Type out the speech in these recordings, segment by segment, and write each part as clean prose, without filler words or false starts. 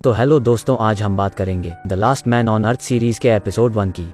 तो हेलो दोस्तों, आज हम बात करेंगे the last man on earth series के एपिसोड 1 की।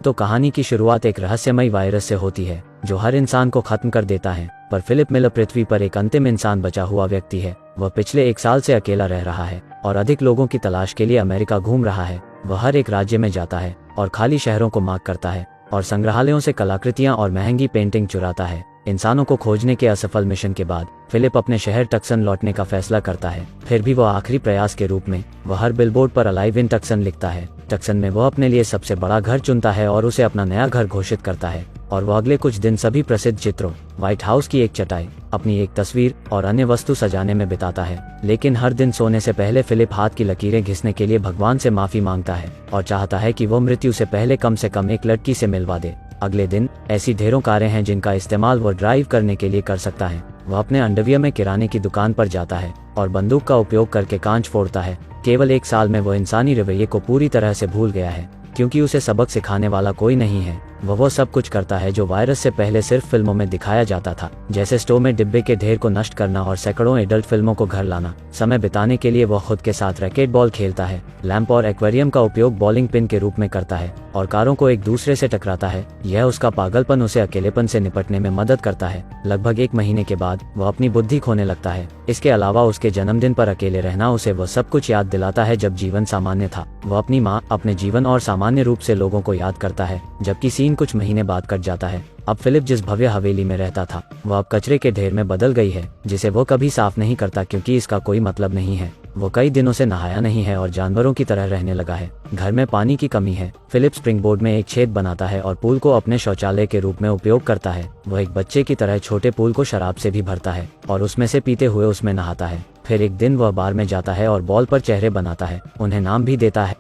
तो कहानी की शुरुआत एक रहस्यमयी वायरस से होती है जो हर इंसान को खत्म कर देता है, पर फिलिप मिलर पृथ्वी पर एक अंतिम इंसान बचा हुआ व्यक्ति है। वह पिछले 1 साल से अकेला रह रहा है और अधिक लोगों की तलाश के लिए अमेरिका घूम रहा है। वह हर एक राज्य में जाता है और खाली शहरों को मार्क करता है और संग्रहालयों से कलाकृतियां और महंगी पेंटिंग चुराता है। इंसानों को खोजने के असफल मिशन के बाद फिलिप अपने शहर टक्सन लौटने का फैसला करता है। फिर भी वह आखिरी प्रयास के रूप में वह हर बिलबोर्ड पर अलाइव इन टक्सन लिखता है। टक्सन में वह अपने लिए सबसे बड़ा घर चुनता है और उसे अपना नया घर घोषित करता है। और वह अगले कुछ दिन सभी प्रसिद्ध चित्रों, व्हाइट हाउस की एक चटाई, अपनी एक तस्वीर और अन्य वस्तु सजाने में बिताता है। लेकिन हर दिन सोने से पहले फिलिप हाथ की लकीरें घिसने के लिए भगवान से माफी मांगता है और चाहता है कि वो मृत्यु से पहले कम से कम एक लड़की से मिलवा दे। अगले दिन ऐसी ढेरों कारें हैं जिनका इस्तेमाल वो ड्राइव करने के लिए कर सकता है। वह अपने अंडरवियर में किराने की दुकान पर जाता है और बंदूक का उपयोग करके कांच फोड़ता है। केवल 1 साल में वह इंसानी रवैये को पूरी तरह से भूल गया है, क्योंकि उसे सबक सिखाने वाला कोई नहीं है। वह सब कुछ करता है जो वायरस से पहले सिर्फ फिल्मों में दिखाया जाता था, जैसे स्टोव में डिब्बे के ढेर को नष्ट करना और सैकड़ों एडल्ट फिल्मों को घर लाना। समय बिताने के लिए वह खुद के साथ रैकेट बॉल खेलता है, लैंप और एक्वेरियम का उपयोग बॉलिंग पिन के रूप में करता है और कारों को एक दूसरे से टकराता है। यह उसका पागलपन उसे अकेलेपन से निपटने में मदद करता है। लगभग 1 महीने के बाद वह अपनी बुद्धि खोने लगता है। इसके अलावा उसके जन्मदिन पर अकेले रहना उसे वह सब कुछ याद दिलाता है जब जीवन सामान्य था। वह अपनी माँ, अपने जीवन और सामान्य रूप से लोगों को याद करता है, जबकि सीन कुछ महीने बाद कट जाता है। अब फिलिप जिस भव्य हवेली में रहता था वह अब कचरे के ढेर में बदल गई है, जिसे वो कभी साफ नहीं करता क्योंकि इसका कोई मतलब नहीं है। वो कई दिनों से नहाया नहीं है और जानवरों की तरह रहने लगा है। घर में पानी की कमी है। फिलिप स्प्रिंगबोर्ड में एक छेद बनाता है और पूल को अपने शौचालय के रूप में उपयोग करता है। वह एक बच्चे की तरह छोटे पूल को शराब से भी भरता है और उसमें से पीते हुए उसमें नहाता है। फिर एक दिन वह बार में जाता है और बॉल पर चेहरे बनाता है, उन्हें नाम भी देता है।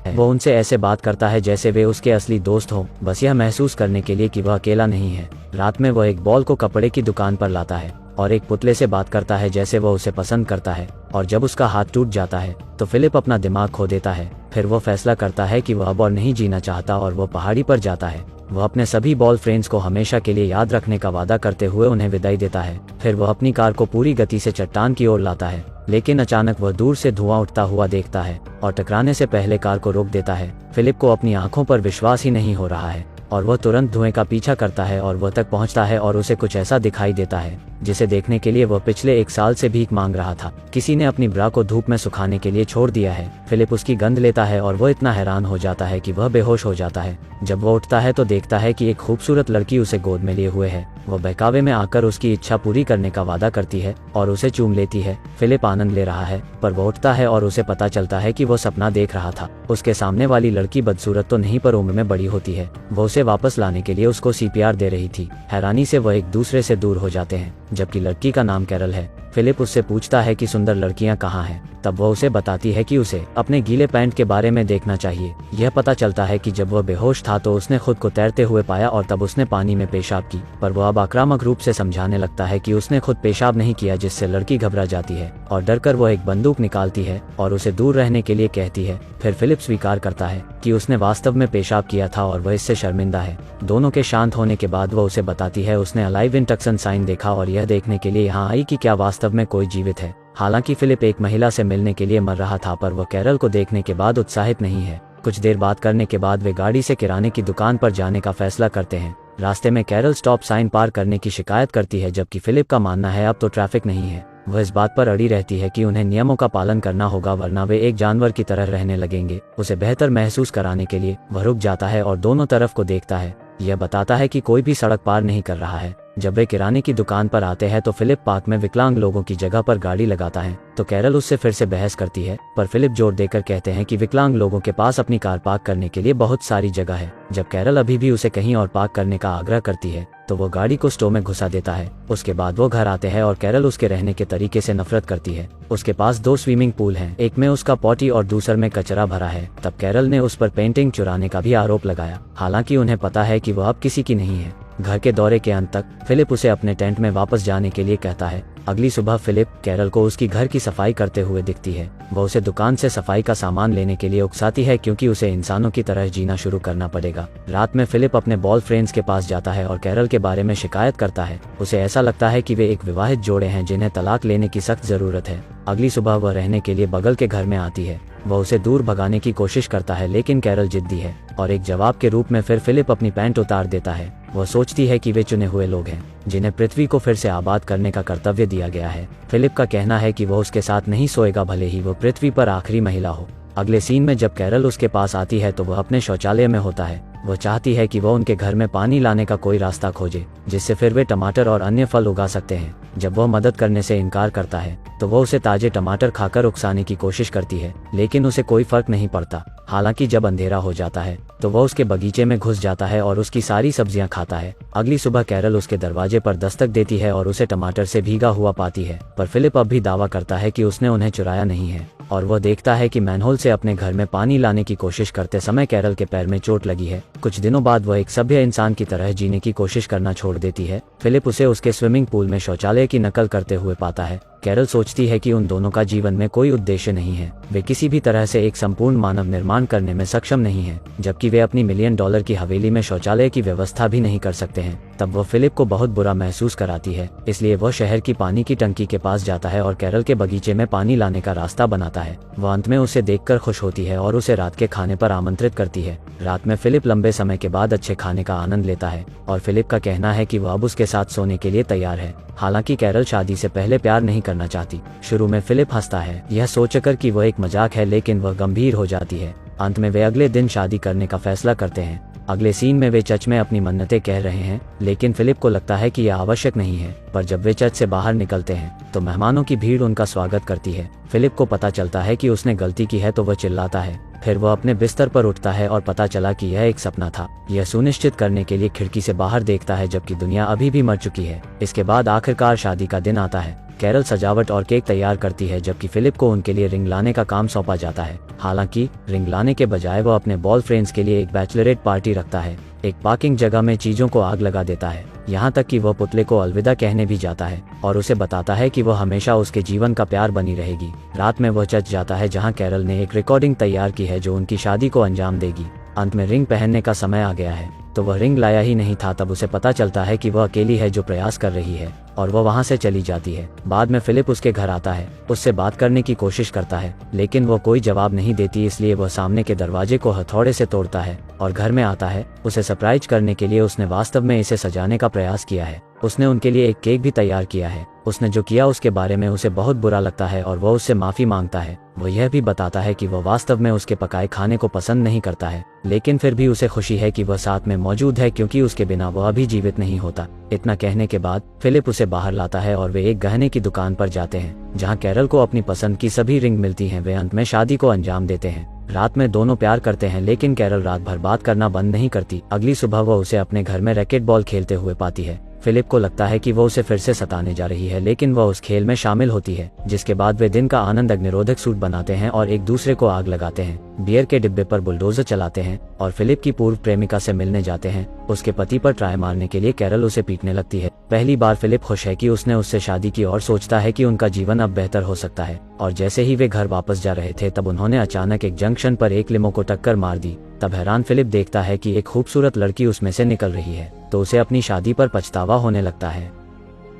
वो उनसे ऐसे बात करता है जैसे वे उसके असली दोस्त हों, बस यह महसूस करने के लिए कि वह अकेला नहीं है। रात में वह एक बॉल को कपड़े की दुकान पर लाता है और एक पुतले से बात करता है जैसे वह उसे पसंद करता है। और जब उसका हाथ टूट जाता है तो फिलिप अपना दिमाग खो देता है। फिर वो फैसला करता है कि वह अब और नहीं जीना चाहता और वो पहाड़ी पर जाता है। वह अपने सभी बॉल फ्रेंड्स को हमेशा के लिए याद रखने का वादा करते हुए उन्हें विदाई देता है। फिर वह अपनी कार को पूरी गति से चट्टान की ओर लाता है, लेकिन अचानक वह दूर से धुआं उठता हुआ देखता है और टकराने से पहले कार को रोक देता है। फिलिप को अपनी आंखों पर विश्वास ही नहीं हो रहा है और वह तुरंत धुएं का पीछा करता है और वह तक पहुंचता है और उसे कुछ ऐसा दिखाई देता है जिसे देखने के लिए वह पिछले 1 साल से भीख मांग रहा था। किसी ने अपनी ब्रा को धूप में सुखाने के लिए छोड़ दिया है। फिलिप उसकी गंध लेता है और वह इतना हैरान हो जाता है कि वह बेहोश हो जाता है। जब वह उठता है तो देखता है कि एक खूबसूरत लड़की उसे गोद में लिए हुए है। वह बहकावे में आकर उसकी इच्छा पूरी करने का वादा करती है और उसे चूम लेती है। फिलिप आनंद ले रहा है, पर वह उठता है और उसे पता चलता है कि वह सपना देख रहा था। उसके सामने वाली लड़की बदसूरत तो नहीं, पर उम्र में बड़ी होती है। वह उसे वापस लाने के लिए उसको CPR दे रही थी। हैरानी से वह एक दूसरे से दूर हो जाते हैं, जबकि लड़की का नाम कैरल है। फिलिप उससे पूछता है कि सुंदर लड़कियां कहाँ हैं। तब वह उसे बताती है कि उसे अपने गीले पैंट के बारे में देखना चाहिए। यह पता चलता है कि जब वह बेहोश था तो उसने खुद को तैरते हुए पाया और तब उसने पानी में पेशाब की, पर वह अब आक्रामक रूप से समझाने लगता है कि उसने खुद पेशाब नहीं किया, जिससे लड़की घबरा जाती है और डरकर वह एक बंदूक निकालती है और उसे दूर रहने के लिए कहती है। फिर फिलिप स्वीकार करता है कि उसने वास्तव में पेशाब किया था और वह इससे शर्मिंदा है। दोनों के शांत होने के बाद वह उसे बताती है उसने अलाइव इन टक्सन साइन देखा और यह देखने के लिए यहाँ आई कि क्या वास्तव में कोई जीवित है। हालांकि फिलिप एक महिला से मिलने के लिए मर रहा था, पर वह कैरल को देखने के बाद उत्साहित नहीं है। कुछ देर बात करने के बाद वे गाड़ी से किराने की दुकान पर जाने का फैसला करते हैं। रास्ते में कैरल स्टॉप साइन पार करने की शिकायत करती है, जबकि फिलिप का मानना है अब तो ट्रैफिक नहीं है। वह इस बात पर अड़ी रहती है कि उन्हें नियमों का पालन करना होगा, वरना वे एक जानवर की तरह रहने लगेंगे। उसे बेहतर महसूस कराने के लिए वह रुक जाता है और दोनों तरफ को देखता है। यह बताता है कि कोई भी सड़क पार नहीं कर रहा है। जब वे किराने की दुकान पर आते हैं तो फिलिप पार्क में विकलांग लोगों की जगह पर गाड़ी लगाता है, तो कैरल उससे फिर से बहस करती है, पर फिलिप जोर देकर कहते हैं कि विकलांग लोगों के पास अपनी कार पार्क करने के लिए बहुत सारी जगह है। जब कैरल अभी भी उसे कहीं और पार्क करने का आग्रह करती है तो वो गाड़ी को स्टोव में घुसा देता है। उसके बाद वो घर आते हैं और कैरल उसके रहने के तरीके से नफरत करती है। उसके पास 2 स्विमिंग पूल हैं, एक में उसका पॉटी और दूसरे में कचरा भरा है। तब कैरल ने उस पर पेंटिंग चुराने का भी आरोप लगाया, हालांकि उन्हें पता है कि वह अब किसी की नहीं है। घर के दौरे के अंत तक फिलिप उसे अपने टेंट में वापस जाने के लिए कहता है, अगली सुबह फिलिप कैरल को उसकी घर की सफाई करते हुए दिखती है। वह उसे दुकान से सफाई का सामान लेने के लिए उकसाती है क्योंकि उसे इंसानों की तरह जीना शुरू करना पड़ेगा। रात में फिलिप अपने बॉय फ्रेंड्स के पास जाता है और कैरल के बारे में शिकायत करता है। उसे ऐसा लगता है कि वे एक विवाहित जोड़े हैं जिन्हें तलाक लेने की सख्त जरूरत है। अगली सुबह वह रहने के लिए बगल के घर में आती है। वह उसे दूर भगाने की कोशिश करता है लेकिन कैरल जिद्दी है और एक जवाब के रूप में फिर फिलिप अपनी पैंट उतार देता है। वह सोचती है कि वे चुने हुए लोग हैं जिन्हें पृथ्वी को फिर से आबाद करने का कर्तव्य दिया गया है। फिलिप का कहना है कि वह उसके साथ नहीं सोएगा भले ही वह पृथ्वी पर आखिरी महिला हो। अगले सीन में जब कैरल उसके पास आती है तो वह अपने शौचालय में होता है। वह चाहती है कि वह उनके घर में पानी लाने का कोई रास्ता खोजे जिससे फिर वे टमाटर और अन्य फल उगा सकते हैं। जब वह मदद करने से इनकार करता है तो वह उसे ताजे टमाटर खाकर उकसाने की कोशिश करती है लेकिन उसे कोई फर्क नहीं पड़ता। हालांकि जब अंधेरा हो जाता है तो वह उसके बगीचे में घुस जाता है और उसकी सारी सब्जियां खाता है। अगली सुबह कैरल उसके दरवाजे पर दस्तक देती है और उसे टमाटर से भीगा हुआ पाती है, पर फिलिप अब भी दावा करता है कि उसने उन्हें चुराया नहीं है और वह देखता है कि मैनहोल से अपने घर में पानी लाने की कोशिश करते समय कैरल के पैर में चोट लगी है। कुछ दिनों बाद वह एक सभ्य इंसान की तरह जीने की कोशिश करना छोड़ देती है। फिलिप उसे उसके स्विमिंग पूल में शौचालय की नकल करते हुए पाता है। कैरल सोचती है कि उन दोनों का जीवन में कोई उद्देश्य नहीं है, वे किसी भी तरह से एक संपूर्ण मानव निर्माण करने में सक्षम नहीं है, जबकि वे अपनी $1 मिलियन की हवेली में शौचालय की व्यवस्था भी नहीं कर सकते हैं। तब वह फिलिप को बहुत बुरा महसूस कराती है, इसलिए वह शहर की पानी की टंकी के पास जाता है और कैरल के बगीचे में पानी लाने का रास्ता बनाता है। वह अंत में उसे देखकर खुश होती है और उसे रात के खाने पर आमंत्रित करती है। रात में फिलिप लंबे समय के बाद अच्छे खाने का आनंद लेता है और फिलिप का कहना है कि वह अब उसके साथ सोने के लिए तैयार है। हालांकि कैरल शादी से पहले प्यार नहीं करना चाहती। शुरू में फिलिप हंसता है, यह सोचकर कि वह एक मजाक है, लेकिन वह गंभीर हो जाती है। अंत में वे अगले दिन शादी करने का फैसला करते हैं। अगले सीन में वे चर्च में अपनी मन्नतें कह रहे हैं, लेकिन फिलिप को लगता है कि यह आवश्यक नहीं है। पर जब वे चर्च से बाहर निकलते हैं तो मेहमानों की भीड़ उनका स्वागत करती है। फिलिप को पता चलता है कि उसने गलती की है तो वह चिल्लाता है। फिर वह अपने बिस्तर पर उठता है और पता चला कि यह एक सपना था। यह सुनिश्चित करने के लिए खिड़की से बाहर देखता है जबकि दुनिया अभी भी मर चुकी है। इसके बाद आखिरकार शादी का दिन आता है। कैरल सजावट और केक तैयार करती है जबकि फिलिप को उनके लिए रिंग लाने का काम सौंपा जाता है। हालांकि रिंग लाने के बजाय वह अपने बॉय फ्रेंड्स के लिए एक बैचलरेट पार्टी रखता है। एक पार्किंग जगह में चीजों को आग लगा देता है, यहाँ तक कि वह पुतले को अलविदा कहने भी जाता है और उसे बताता है कि वह हमेशा उसके जीवन का प्यार बनी रहेगी। रात में वह चर्च जाता है जहाँ कैरल ने एक रिकॉर्डिंग तैयार की है जो उनकी शादी को अंजाम देगी। अंत में रिंग पहनने का समय आ गया है तो वह रिंग लाया ही नहीं था। तब उसे पता चलता है कि वह अकेली है जो प्रयास कर रही है और वह वहां से चली जाती है। बाद में फिलिप उसके घर आता है, उससे बात करने की कोशिश करता है लेकिन वह कोई जवाब नहीं देती, इसलिए वह सामने के दरवाजे को हथौड़े से तोड़ता है और घर में आता है। उसे सरप्राइज करने के लिए उसने वास्तव में इसे सजाने का प्रयास किया है। उसने उनके लिए एक केक भी तैयार किया है। उसने जो किया उसके बारे में उसे बहुत बुरा लगता है और वह उससे माफी मांगता है। वह यह भी बताता है कि वह वास्तव में उसके पकाए खाने को पसंद नहीं करता है, लेकिन फिर भी उसे खुशी है कि वह साथ में मौजूद है क्योंकि उसके बिना वह अभी जीवित नहीं होता। इतना कहने के बाद फिलिप उसे बाहर लाता है और वे एक गहने की दुकान पर जाते हैं जहां कैरल को अपनी पसंद की सभी रिंग मिलती हैं। वे अंत में शादी को अंजाम देते हैं। रात में दोनों प्यार करते हैं लेकिन कैरल रात भर बात करना बंद नहीं करती। अगली सुबह वह उसे अपने घर में रैकेट बॉल खेलते हुए पाती है। फिलिप को लगता है कि वो उसे फिर से सताने जा रही है, लेकिन वह उस खेल में शामिल होती है, जिसके बाद वे दिन का आनंद अग्निरोधक सूट बनाते हैं और एक दूसरे को आग लगाते हैं। बियर के डिब्बे पर बुलडोजर चलाते हैं और फिलिप की पूर्व प्रेमिका से मिलने जाते हैं। उसके पति पर ट्राई मारने के लिए कैरल उसे पीटने लगती है। पहली बार फिलिप खुश है कि उसने उससे शादी की और सोचता है कि उनका जीवन अब बेहतर हो सकता है। और जैसे ही वे घर वापस जा रहे थे तब उन्होंने अचानक एक जंक्शन पर एक लिमो को टक्कर मार दी। तब हैरान फिलिप देखता है कि एक खूबसूरत लड़की उसमें से निकल रही है, तो उसे अपनी शादी पर पछतावा होने लगता है।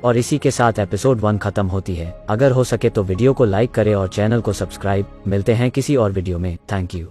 और इसी के साथ एपिसोड 1 खत्म होती है। अगर हो सके तो वीडियो को लाइक करें और चैनल को सब्सक्राइब। मिलते हैं किसी और वीडियो में। Thank you.